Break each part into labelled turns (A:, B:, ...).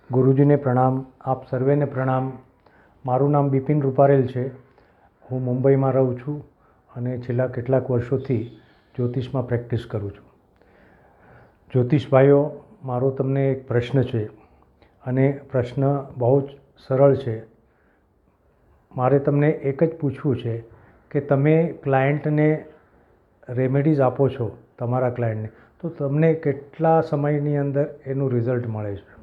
A: ગુરુજીને પ્રણામ, આપ સર્વેને પ્રણામ. મારું નામ બિપિન રૂપારેલ છે. હું મુંબઈમાં રહું છું અને છેલ્લા કેટલાક વર્ષોથી જ્યોતિષમાં પ્રેક્ટિસ કરું છું. જ્યોતિષ ભાઈઓ, મારો તમને એક પ્રશ્ન છે અને પ્રશ્ન બહુ જ સરળ છે. મારે તમને એક જ પૂછવું છે કે તમે ક્લાયન્ટને રેમેડીઝ આપો છો, તમારા ક્લાયન્ટને, તો તમને કેટલા સમયની અંદર એનું રિઝલ્ટ મળે છે?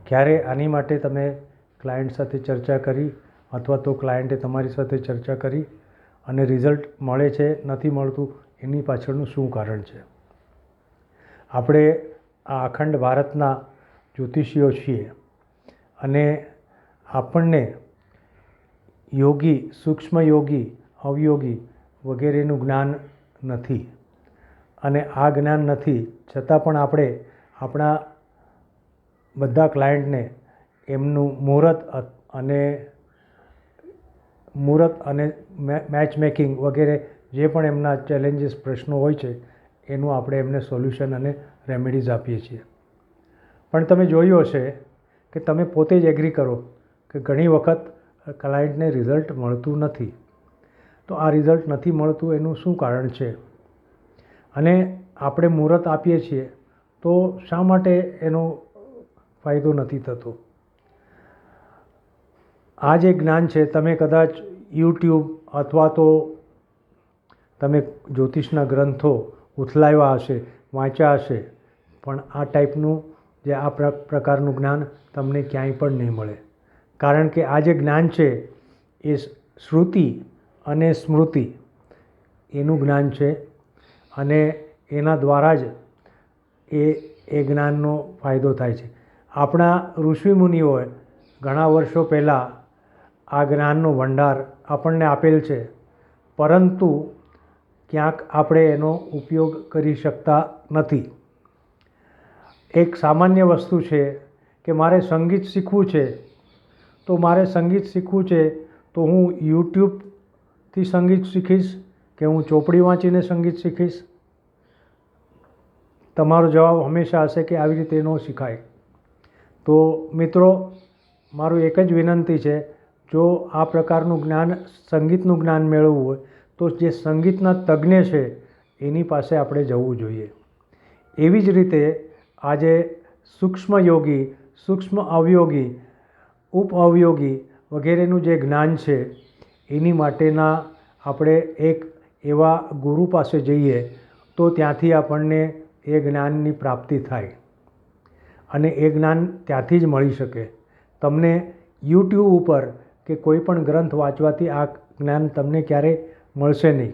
A: ક્યારે આની માટે તમે ક્લાયન્ટ સાથે ચર્ચા કરી અથવા તો ક્લાયન્ટે તમારી સાથે ચર્ચા કરી અને રિઝલ્ટ મળે છે, નથી મળતું, એની પાછળનું શું કારણ છે? આપણે આ અખંડ ભારતના જ્યોતિષીઓ છીએ અને આપણને યોગી, સૂક્ષ્મ યોગી, અવયોગી વગેરેનું જ્ઞાન નથી. અને આ જ્ઞાન નથી છતાં પણ આપણે આપણા બધા ક્લાયન્ટને એમનું મુહૂર્ત અને મેચ મેકિંગ વગેરે જે પણ એમના ચેલેન્જીસ, પ્રશ્નો હોય છે એનું આપણે એમને સોલ્યુશન અને રેમેડીઝ આપીએ છીએ. પણ તમે જોયું હશે કે તમે પોતે જ એગ્રી કરો કે ઘણી વખત ક્લાયન્ટને રિઝલ્ટ મળતું નથી. તો આ રિઝલ્ટ નથી મળતું એનું શું કારણ છે? અને આપણે મુહૂર્ત આપીએ છીએ તો શા માટે એનો ફાયદો નથી થતો? આ જે જ્ઞાન છે તમે કદાચ યુટ્યુબ અથવા તો તમે જ્યોતિષના ગ્રંથો ઉથલાવ્યા હશે, વાંચ્યા હશે, પણ આ ટાઈપનું જે આ પ્રકારનું જ્ઞાન તમને ક્યાંય પણ નહીં મળે. કારણ કે આ જે જ્ઞાન છે એ શ્રુતિ અને સ્મૃતિ એનું જ્ઞાન છે અને એના દ્વારા જ એ જ્ઞાનનો ફાયદો થાય છે. આપણા ઋષિમુનિઓએ ઘણા વર્ષો પહેલાં આ જ્ઞાનનો ભંડાર આપણને આપેલ છે, પરંતુ ક્યાંક આપણે એનો ઉપયોગ કરી શકતા નથી. એક સામાન્ય વસ્તુ છે કે મારે સંગીત શીખવું છે, તો મારે સંગીત શીખવું છે તો હું યુટ્યુબથી સંગીત શીખીશ કે હું ચોપડી વાંચીને સંગીત શીખીશ? તમારો જવાબ હંમેશા હશે કે આવી રીતે ન શીખાય. તો મિત્રો, મારું એક જ વિનંતી છે, જો આ પ્રકારનું જ્ઞાન, સંગીતનું જ્ઞાન મેળવવું હોય તો જે સંગીતના તજ્ઞ છે એની પાસે આપણે જવું જોઈએ. એવી જ રીતે આજે સૂક્ષ્મ યોગી, સૂક્ષ્મ અવયોગી, ઉપઅવયોગી વગેરેનું જે જ્ઞાન છે એની માટેના આપણે એક એવા ગુરુ પાસે જઈએ તો ત્યાંથી આપણને એ જ્ઞાનની પ્રાપ્તિ થાય અને એ જ્ઞાન ત્યાંથી જ મળી શકે. તમને યુટ્યુબ ઉપર કે કોઈ પણ ગ્રંથ વાંચવાથી આ જ્ઞાન તમને ક્યારેય મળશે નહીં.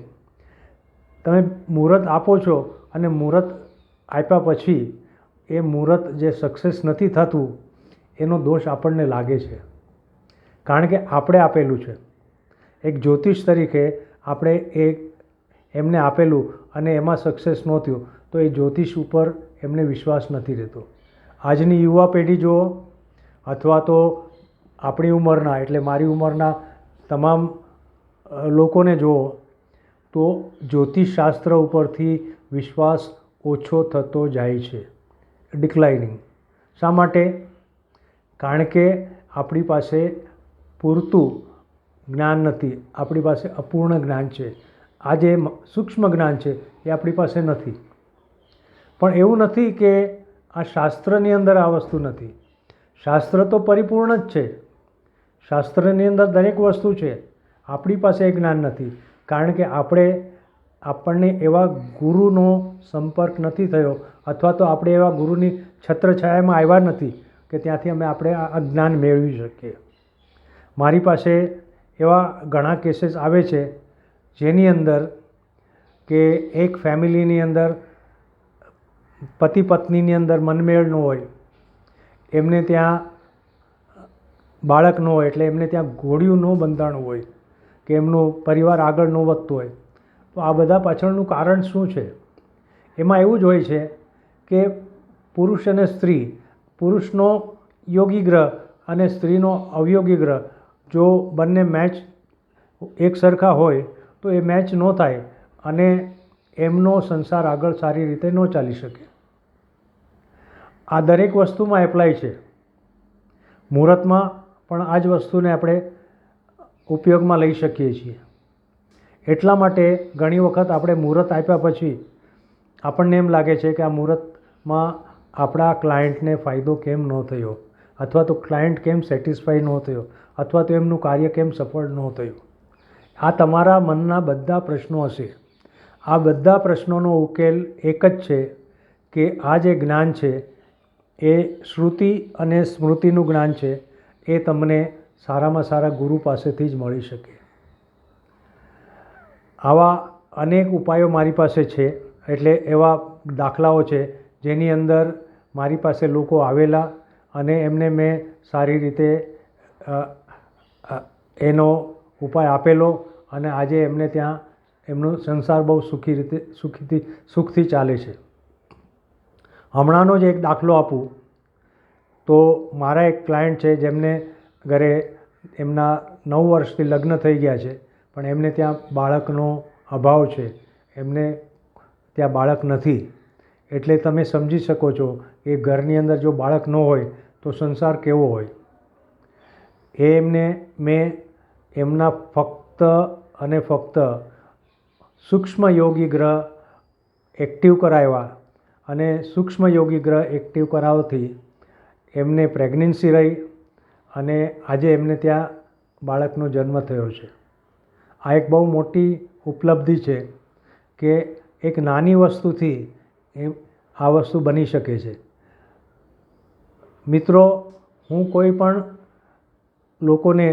A: તમે મુહૂર્ત આપો છો અને મુહૂર્ત આપ્યા પછી એ મુહૂર્ત જે સક્સેસ નથી થતું એનો દોષ આપણને લાગે છે, કારણ કે આપણે આપેલું છે. એક જ્યોતિષ તરીકે આપણે એમને આપેલું અને એમાં સક્સેસ ન થયું તો એ જ્યોતિષ ઉપર એમને વિશ્વાસ નથી રહેતો. આજની યુવા પેઢી જુઓ અથવા તો આપણી ઉંમરના, એટલે મારી ઉંમરના તમામ લોકોને જુઓ તો જ્યોતિષશાસ્ત્ર ઉપરથી વિશ્વાસ ઓછો થતો જાય છે, ડિક્લાઇનિંગ. શા માટે? કારણ કે આપણી પાસે પૂરતું જ્ઞાન નથી, આપણી પાસે અપૂર્ણ જ્ઞાન છે. આ જે સૂક્ષ્મ જ્ઞાન છે એ આપણી પાસે નથી. પણ એવું નથી કે આ શાસ્ત્રની અંદર આ વસ્તુ નથી. શાસ્ત્ર તો પરિપૂર્ણ જ છે, શાસ્ત્રની અંદર દરેક વસ્તુ છે. આપણી પાસે એ જ્ઞાન નથી કારણ કે આપણને એવા ગુરુનો સંપર્ક નથી થયો અથવા તો આપણે એવા ગુરુની છત્રછાયામાં આવ્યા નથી કે ત્યાંથી આપણે આ જ્ઞાન મેળવી શકીએ. મારી પાસે એવા ઘણા કેસીસ આવે છે જેની અંદર કે એક ફેમિલીની અંદર પતિ પત્નીની અંદર મનમેળ ન હોય, એમને ત્યાં બાળક ન હોય, એટલે એમને ત્યાં ઘોડિયું ન બંધાણું હોય કે એમનો પરિવાર આગળ ન વધતો હોય. તો આ બધા પાછળનું કારણ શું છે? એમાં એવું જ હોય છે કે પુરુષ અને સ્ત્રી, પુરુષનો યોગી ગ્રહ અને સ્ત્રીનો અવયોગી ગ્રહ જો બંને મેચ એક સરખા હોય તો એ મેચ ન થાય અને એમનો સંસાર આગળ સારી રીતે ન ચાલી શકે. આ દરેક વસ્તુમાં એપ્લાય છે. મુહૂર્તમાં પણ આ જ વસ્તુને આપણે ઉપયોગમાં લઈ શકીએ છીએ. એટલા માટે ઘણી વખત આપણે મુહૂર્ત આપ્યા પછી આપણને એમ લાગે છે કે આ મુહૂર્તમાં આપણા ક્લાયન્ટને ફાયદો કેમ ન થયો, અથવા તો ક્લાયન્ટ કેમ સેટિસ્ફાઈ ન થયો, અથવા તો એમનું કાર્ય કેમ સફળ ન થયું. આ તમારા મનના બધા પ્રશ્નો હશે. આ બધા પ્રશ્નોનો ઉકેલ એક જ છે કે આ જે જ્ઞાન છે એ શ્રુતિ અને સ્મૃતિનું જ્ઞાન છે, એ તમને સારામાં સારા ગુરુ પાસેથી જ મળી શકે. આવા અનેક ઉપાયો મારી પાસે છે, એટલે એવા દાખલાઓ છે જેની અંદર મારી પાસે લોકો આવેલા અને એમને મેં સારી રીતે એનો ઉપાય આપેલો અને આજે એમને ત્યાં એમનો સંસાર બહુ સુખથી ચાલે છે. હમણાંનો જ એક દાખલો આપું તો મારા એક ક્લાયન્ટ છે જેમને ઘરે એમના 9 વર્ષથી લગ્ન થઈ ગયા છે, પણ એમને ત્યાં બાળકનો અભાવ છે, એમને ત્યાં બાળક નથી. એટલે તમે સમજી શકો છો કે ઘરની અંદર જો બાળક ન હોય તો સંસાર કેવો હોય. એમને મેં એમના ફક્ત અને ફક્ત સૂક્ષ્મ યોગી ગ્રહ એક્ટિવ કરાવ્યા અને સૂક્ષ્મ યોગી ગ્રહ એક્ટિવ કરાવવાથી એમને પ્રેગ્નન્સી રહી અને આજે એમને ત્યાં બાળકનો જન્મ થયો છે. આ એક બહુ મોટી ઉપલબ્ધિ છે કે એક નાની વસ્તુથી આ વસ્તુ બની શકે છે. મિત્રો, હું કોઈ પણ લોકોને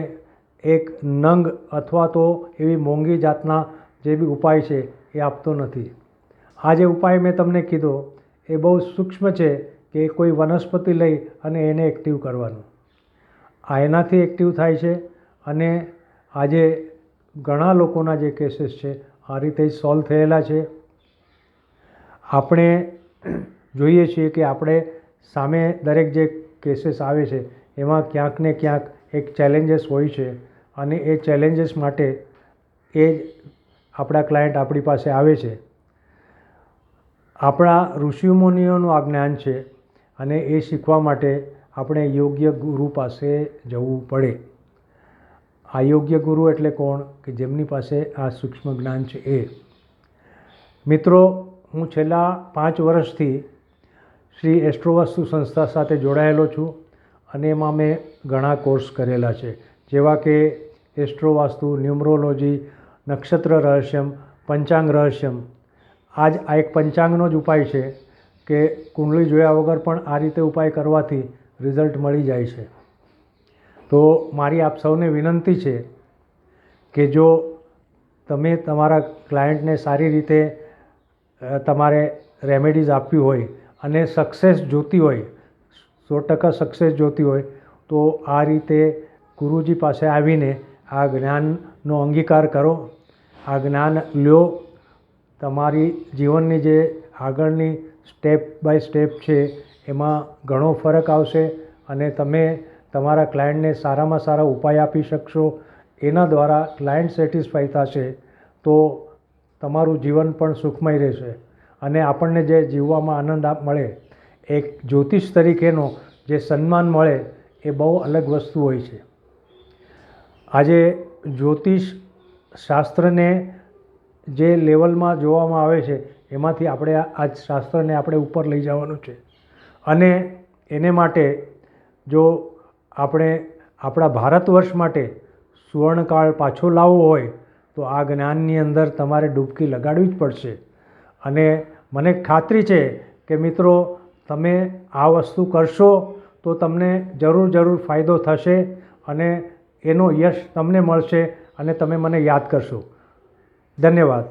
A: એક નંગ અથવા તો એવી મોંઘી જાતના જે બી ઉપાય છે એ આપતો નથી. આ જે ઉપાય મેં તમને કીધો એ બહુ સૂક્ષ્મ છે કે કોઈ વનસ્પતિ લઈ અને એને એક્ટિવ કરવાનું. આ એનાથી એક્ટિવ થાય છે અને આજે ઘણા લોકોના જે કેસીસ છે આ રીતે જ સોલ્વ થયેલા છે. આપણે જોઈએ છીએ કે આપણે સામે દરેક જે કેસીસ આવે છે એમાં ક્યાંક ને ક્યાંક એક ચેલેન્જીસ હોય છે અને એ ચેલેન્જીસ માટે એ આપણા ક્લાયન્ટ આપણી પાસે આવે છે. આપણા ઋષિમુનિઓનું આ જ્ઞાન છે અને એ શીખવા માટે આપણે યોગ્ય ગુરુ પાસે જવું પડે. આ યોગ્ય ગુરુ એટલે કોણ? કે જેમની પાસે આ સૂક્ષ્મ જ્ઞાન છે એ. મિત્રો, હું છેલ્લા 5 વર્ષથી શ્રી એસ્ટ્રોવાસ્તુ સંસ્થા સાથે જોડાયેલો છું અને એમાં મેં ઘણા કોર્સ કરેલા છે, જેવા કે એસ્ટ્રોવાસ્તુ, ન્યુમરોલોજી, નક્ષત્ર રહસ્યમ, પંચાંગ રહસ્યમ. આ એક પંચાંગનો જ ઉપાય છે કે કુંડળી જોયા વગર પણ આ રીતે ઉપાય કરવાથી રિઝલ્ટ મળી જાય છે. તો મારી આપ સૌને વિનંતી છે કે જો તમે તમારા ક્લાયન્ટને સારી રીતે તમારે રેમેડીઝ આપવી હોય અને સક્સેસ જોતી હોય, 100% સક્સેસ જોતી હોય, તો આ રીતે ગુરુજી પાસે આવીને આ જ્ઞાનનો અંગીકાર કરો, આ જ્ઞાન લ્યો. તમારી જીવનની જે આગળની સ્ટેપ બાય સ્ટેપ છે એમાં ઘણો ફરક આવશે અને તમે તમારા ક્લાયન્ટને સારામાં સારા ઉપાય આપી શકશો. એના દ્વારા ક્લાયન્ટ સેટિસ્ફાઈ થશે તો તમારું જીવન પણ સુખમય રહેશે અને આપણને જે જીવવામાં આનંદ મળે, એક જ્યોતિષ તરીકેનો જે સન્માન મળે, એ બહુ અલગ વસ્તુ હોય છે. આજે જ્યોતિષ શાસ્ત્રને જે લેવલમાં જોવામાં આવે છે એમાંથી આપણે આ શાસ્ત્રને આપણે ઉપર લઈ જવાનું છે અને એને માટે જો આપણે આપણા ભારત વર્ષ માટે સુવર્ણકાળ પાછો લાવવો હોય તો આ જ્ઞાનની અંદર તમારે ડૂબકી લગાડવી જ પડશે. અને મને ખાતરી છે કે મિત્રો, તમે આ વસ્તુ કરશો તો તમને જરૂર ફાયદો થશે અને એનો યશ તમને મળશે અને તમે મને યાદ કરશો. ધન્યવાદ.